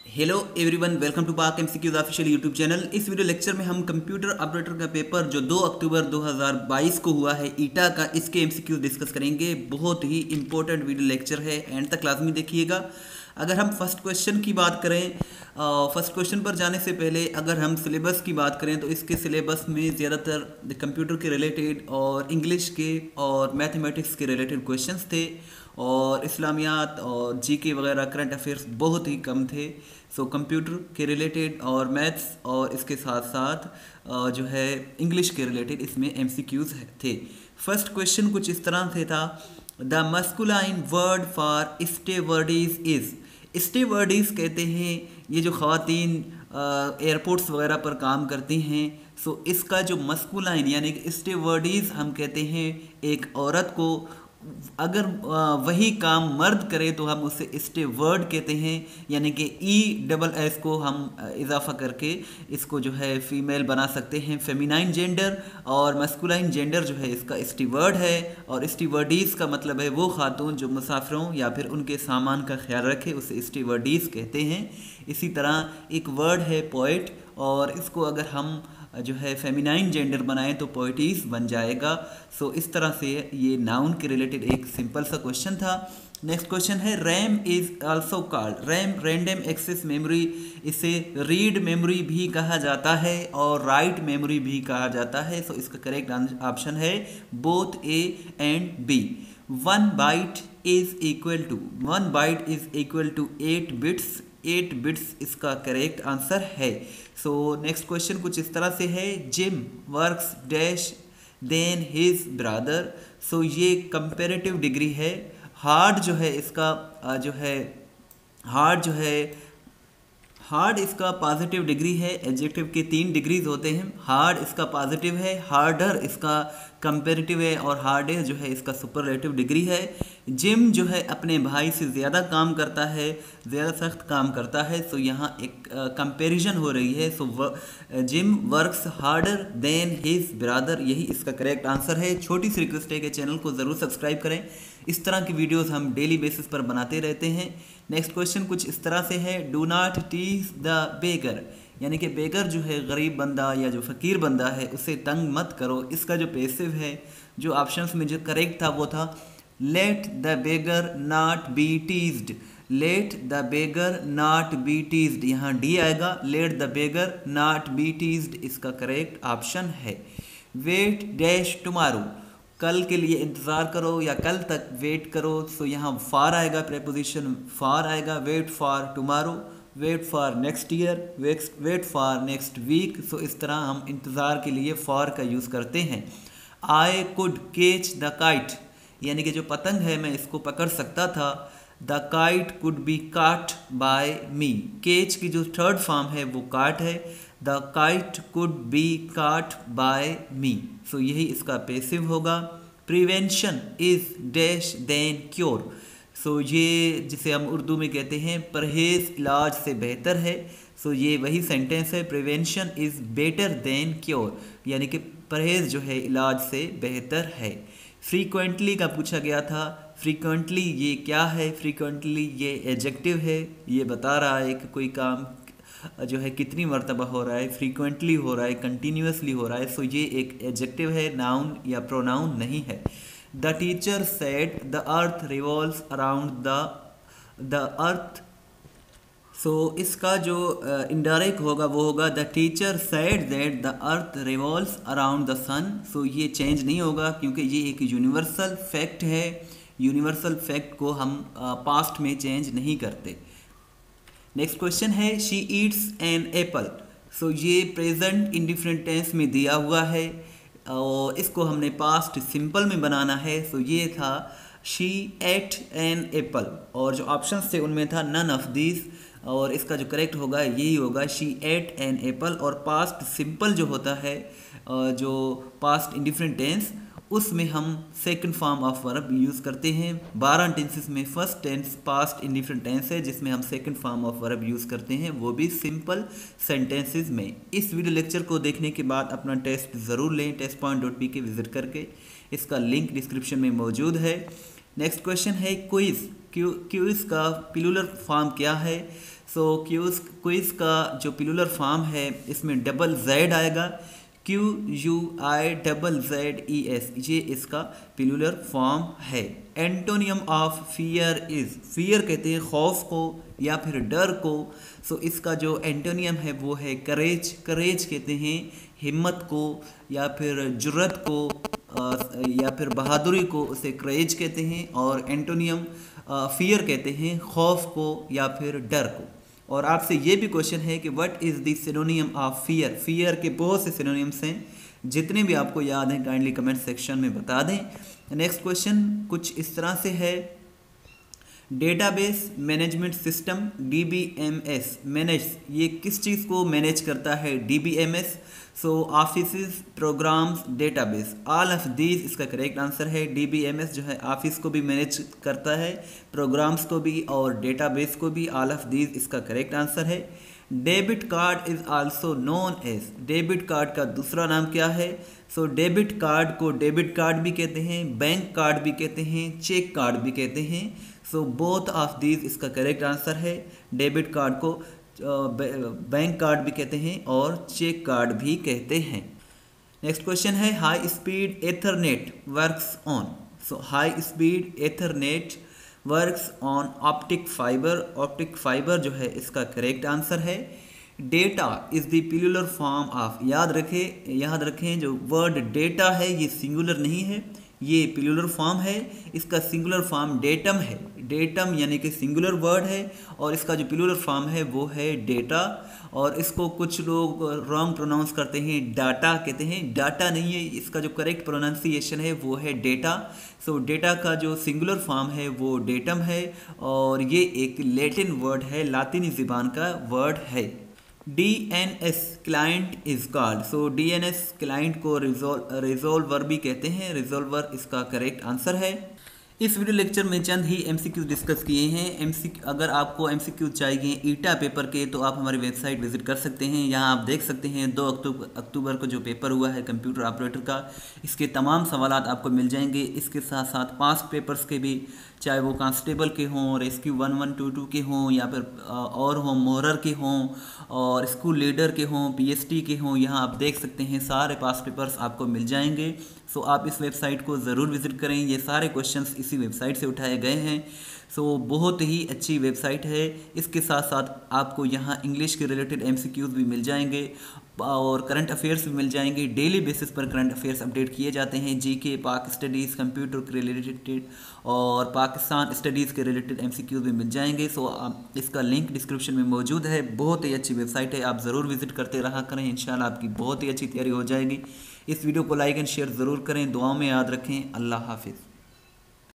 Hello everyone, welcome to पाक MCQs official YouTube channel. इस video lecture में हम कंप्यूटर ऑपरेटर का पेपर जो 2 अक्टूबर 2022 को हुआ है ईटा का, इसके एमसीक्यूज डिस्कस करेंगे। बहुत ही इंपॉर्टेंट वीडियो लेक्चर है, एंड तक लाजमी देखिएगा। अगर हम फर्स्ट क्वेश्चन की बात करें, फर्स्ट क्वेश्चन पर जाने से पहले अगर हम सिलेबस की बात करें तो इसके सिलेबस में ज़्यादातर कंप्यूटर के रिलेटेड और इंग्लिश के और मैथमेटिक्स के रिलेटेड क्वेश्चंस थे, और इस्लामियात और जीके वगैरह करंट अफेयर्स बहुत ही कम थे। सो कंप्यूटर के रिलेटेड और मैथ्स और इसके साथ साथ जो है इंग्लिश के रिलेटेड इसमें एमसीक्यूज थे। फर्स्ट क्वेश्चन कुछ इस तरह से था, the masculine word for stewardess is. Stewardess कहते हैं ये जो ख़वातीन एयरपोर्ट्स वगैरह पर काम करती हैं। सो इसका जो मस्कुलाइन यानी कि स्टेवर्डीज हम कहते हैं एक औरत को, अगर वही काम मर्द करे तो हम उसे स्टेवर्ड कहते हैं, यानी कि ESS को हम इजाफा करके इसको जो है फीमेल बना सकते हैं, फेमिनाइन जेंडर। और मस्कुलाइन जेंडर जो है इसका स्टीवर्ड है, और स्टीवर्डीज का मतलब है वो खातून जो मुसाफिरों या फिर उनके सामान का ख्याल रखे, उसे स्टीवर्डीज कहते हैं। इसी तरह एक वर्ड है पोइट, और इसको अगर हम जो है फेमिनाइन जेंडर बनाएं तो पोइटिस बन जाएगा। सो इस तरह से ये नाउन के रिलेटेड एक सिंपल सा क्वेश्चन था। नेक्स्ट क्वेश्चन है, RAM is also called. RAM random access memory, इसे रीड मेमोरी भी कहा जाता है और राइट मेमोरी भी कहा जाता है। सो इसका करेक्ट ऑप्शन है both A and B. 1 byte is equal to 8 bits. 8 bits इसका करेक्ट आंसर है। सो नेक्स्ट क्वेश्चन कुछ इस तरह से है, Jim works dash than his brother. So ये कंपेरेटिव डिग्री है। हार्ड जो है इसका हार्ड इसका पॉजिटिव डिग्री है। एडजेक्टिव के 3 डिग्रीज होते हैं। हार्ड इसका पॉजिटिव है, हार्डर इसका कंपेरेटिव है, और हार्डर जो है इसका सुपरलेटिव डिग्री है। जिम जो है अपने भाई से ज़्यादा काम करता है, ज़्यादा सख्त काम करता है। सो यहाँ एक कंपैरिजन हो रही है। So Jim works harder than his brother, यही इसका करेक्ट आंसर है। छोटी सी रिक्वेस्ट है कि चैनल को ज़रूर सब्सक्राइब करें। इस तरह की वीडियोस हम डेली बेसिस पर बनाते रहते हैं। नेक्स्ट क्वेश्चन कुछ इस तरह से है, do not tease the beggar, यानी कि बेगर जो है गरीब बंदा या जो फ़कीर बंदा है उसे तंग मत करो। इसका जो पैसिव है, जो ऑप्शंस में जो करेक्ट था वो था let the beggar not be teased. Let the beggar not be teased, यहाँ डी आएगा। Let the beggar not be teased इसका करेक्ट ऑप्शन है। वेट डैश टुमारो, कल के लिए इंतज़ार करो या कल तक वेट करो। सो यहाँ फॉर आएगा, प्रेपोजिशन फॉर आएगा। Wait for tomorrow, wait for next year, wait for next week. So इस तरह हम इंतज़ार के लिए फॉर का यूज़ करते हैं। I could catch the kite, यानी कि जो पतंग है मैं इसको पकड़ सकता था। The kite could be caught by me, catch की जो थर्ड फॉर्म है वो काट है। The kite could be caught by me, so यही इसका पैसिव होगा। Prevention is dash than cure. So ये जिसे हम उर्दू में कहते हैं परहेज इलाज से बेहतर है। सो ये वही सेंटेंस है, prevention is better than cure, यानी कि परहेज जो है इलाज से बेहतर है। फ्रीक्वेंटली का पूछा गया था। फ्रीक्वेंटली ये क्या है? फ्रीक्वेंटली ये एडजेक्टिव है, ये बता रहा है कि कोई काम जो है कितनी मरतबा हो रहा है, फ्रीक्वेंटली हो रहा है, कंटिन्यूसली हो रहा है। सो ये एक एडजेक्टिव है, नाउन या प्रोनाउन नहीं है। The teacher said the earth revolves around the earth. So इसका जो इनडायरेक्ट होगा वो होगा the teacher said that the earth revolves around the sun. So ये चेंज नहीं होगा क्योंकि ये एक यूनिवर्सल फैक्ट है। यूनिवर्सल फैक्ट को हम पास्ट में चेंज नहीं करते। नेक्स्ट क्वेश्चन है, she eats an apple. So ये प्रेजेंट इंडिफरेंट टेंस में दिया हुआ है और इसको हमने पास्ट सिंपल में बनाना है। सो ये था शी एट एन एप्पल, और जो ऑप्शंस थे उनमें था नन ऑफ दिस, और इसका जो करेक्ट होगा यही होगा, शी एट एन एप्पल। और पास्ट सिंपल जो होता है, जो पास्ट इंडिफरेंट टेंस, उसमें हम second form of verb use करते हैं। 12 टेंसेस में first tense past indefinite tense है जिसमें हम second form of verb use करते हैं, वो भी सिंपल सेंटेंसेस में। इस वीडियो लेक्चर को देखने के बाद अपना टेस्ट ज़रूर लें, testpoint.pk विजिट करके। इसका लिंक डिस्क्रिप्शन में मौजूद है। नेक्स्ट क्वेश्चन है क्विज। क्विज का प्लूरल फॉर्म क्या है? सो क्विज का जो प्लूरल फॉर्म है इसमें डबल जेड आएगा, QUIZZES, ये इसका प्लूरल फॉर्म है। Antonym of fear is, fear कहते हैं खौफ को या फिर डर को। सो इसका जो एंटोनियम है वो है करेज। करेज कहते हैं हिम्मत को या फिर जुर्रत को या फिर बहादुरी को, उसे करेज कहते हैं। और एंटोनियम फियर कहते हैं खौफ को या फिर डर को। और आपसे ये भी क्वेश्चन है कि what is the सिनोनियम of fear? Fear के बहुत से सिनोनियम्स हैं, जितने भी आपको याद हैं काइंडली कमेंट सेक्शन में बता दें। नेक्स्ट क्वेश्चन कुछ इस तरह से है, database management system DBMS manage, ये किस चीज़ को मैनेज करता है? DBMS। So office, programs, database, all of these इसका करेक्ट आंसर है। DBMS जो है ऑफिस को भी मैनेज करता है, प्रोग्राम्स को भी और डेटाबेस को भी। ऑल ऑफ दीज इसका करेक्ट आंसर है। Debit card is also known as, debit card का दूसरा नाम क्या है? सो डेबिट कार्ड को डेबिट कार्ड भी कहते हैं, बैंक कार्ड भी कहते हैं, चेक कार्ड भी कहते हैं। सो बोथ ऑफ दीज इसका करेक्ट आंसर है। डेबिट कार्ड को बैंक कार्ड भी कहते हैं और चेक कार्ड भी कहते हैं। नेक्स्ट क्वेश्चन है, high speed ethernet works on. So high speed ethernet works on optic fibre, optic fibre जो है इसका करेक्ट आंसर है। Data is the plural form of, याद रखें जो वर्ड डेटा है ये सिंगुलर नहीं है, ये प्लूरल फॉर्म है। इसका सिंगुलर फॉर्म डेटम है, डेटम यानी कि सिंगुलर वर्ड है, और इसका जो प्लूरल फॉर्म है वो है डेटा। और इसको कुछ लोग रॉन्ग प्रोनाउंस करते हैं, डाटा कहते हैं, डाटा नहीं है, इसका जो करेक्ट प्रोनाउंसिएशन है वो है डेटा। सो डेटा का जो सिंगुलर फॉर्म है वो डेटम है, और ये एक लैटिन वर्ड है, लातिनी ज़बान का वर्ड है। DNS client is called, so DNS client को रिजोल्वर भी कहते हैं, रिजोल्वर इसका करेक्ट आंसर है। इस वीडियो लेक्चर में चंद ही MCQ डिस्कस किए हैं। अगर आपको MCQ चाहिए ईटा पेपर के तो आप हमारी वेबसाइट विजिट कर सकते हैं। यहाँ आप देख सकते हैं 2 अक्टूबर को जो पेपर हुआ है कंप्यूटर ऑपरेटर का, इसके तमाम सवालात आपको मिल जाएंगे। इसके साथ साथ पास्ट पेपर्स के भी, चाहे वो कांस्टेबल के हों, रेस्क्यू 1122 के हों, या फिर और हों मोहरर के हों, और स्कूल लीडर के हों, PST के हों, यहाँ आप देख सकते हैं सारे पास्ट पेपर्स आपको मिल जाएंगे। सो आप इस वेबसाइट को ज़रूर विज़िट करें, ये सारे क्वेश्चंस इसी वेबसाइट से उठाए गए हैं। सो बहुत ही अच्छी वेबसाइट है। इसके साथ साथ आपको यहाँ इंग्लिश के रिलेटेड MCQs भी मिल जाएंगे और करंट अफेयर्स भी मिल जाएंगे। डेली बेसिस पर करंट अफेयर्स अपडेट किए जाते हैं, GK, पाक स्टडीज़, कंप्यूटर के रिलेटेड और पाकिस्तान स्टडीज़ के रिलेटेड MCQs भी मिल जाएंगे। सो इसका लिंक डिस्क्रिप्शन में मौजूद है। बहुत ही अच्छी वेबसाइट है, आप ज़रूर विज़िट करते रहा करें, इंशाल्लाह आपकी बहुत ही अच्छी तैयारी हो जाएगी। इस वीडियो को लाइक एंड शेयर ज़रूर करें, दुआओं में याद रखें। अल्लाह हाफिज़।